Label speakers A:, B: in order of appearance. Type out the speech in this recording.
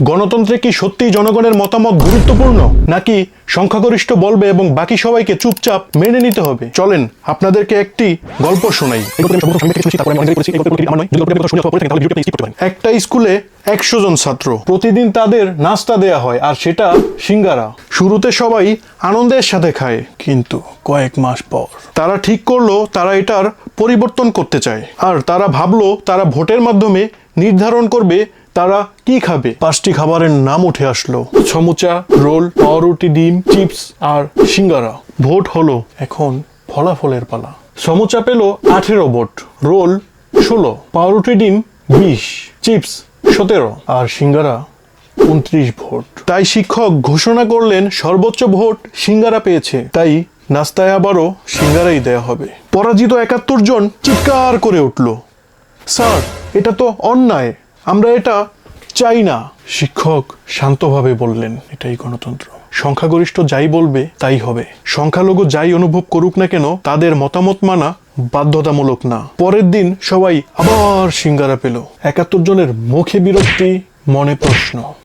A: গণতন্ত্রে কি সত্যিই জনগণের মতামত গুরুত্বপূর্ণ, নাকি সংখ্যাগরিষ্ঠ বলবে এবং বাকি সবাইকে চুপচাপ মেনে নিতে হবে? চলেন আপনাদেরকে একটি গল্প শোনাই। একটা স্কুলে 100 জন ছাত্র, প্রতিদিন তাদের নাস্তা দেয়া হয়, আর সেটা সিঙ্গারা। শুরুতে সবাই আনন্দের সাথে খায়, কিন্তু কয়েক মাস পর তারা ঠিক করলো তারা এটার পরিবর্তন করতে চায়। আর তারা ভাবলো তারা ভোটের মাধ্যমে নির্ধারণ করবে তারা কি খাবে। 5টি খাবারের নাম উঠে আসলো: সমুচা, রোল, পাউরুটি, ডিম, চিপস আর সিঙ্গারা। ভোট হলো, এখন ফলাফলের পালা। সমুচা পেল 18 ভোট, রোল 16, পাউরুটি ডিম 20, চিপস 17 আর সিঙ্গারা 29 ভোট। তাই শিক্ষক ঘোষণা করলেন সর্বোচ্চ ভোট সিঙ্গারা পেয়েছে, তাই নাস্তায় আবারও সিঙ্গারাই দেয়া হবে। পরাজিত 71 জন চিৎকার করে উঠল, স্যার এটা তো অন্যায়, আমরা এটা চাই না। শিক্ষক শান্তভাবে বললেন, এটাই গণতন্ত্র, সংখ্যাগরিষ্ঠ যাই বলবে তাই হবে। সংখ্যালঘু যাই অনুভব করুক না কেন, তাদের মতামত মানা বাধ্যতামূলক না। পরের দিন সবাই আবার সিঙ্গারা পেল। 71 জনের মুখে বিরক্তি, মনে প্রশ্ন।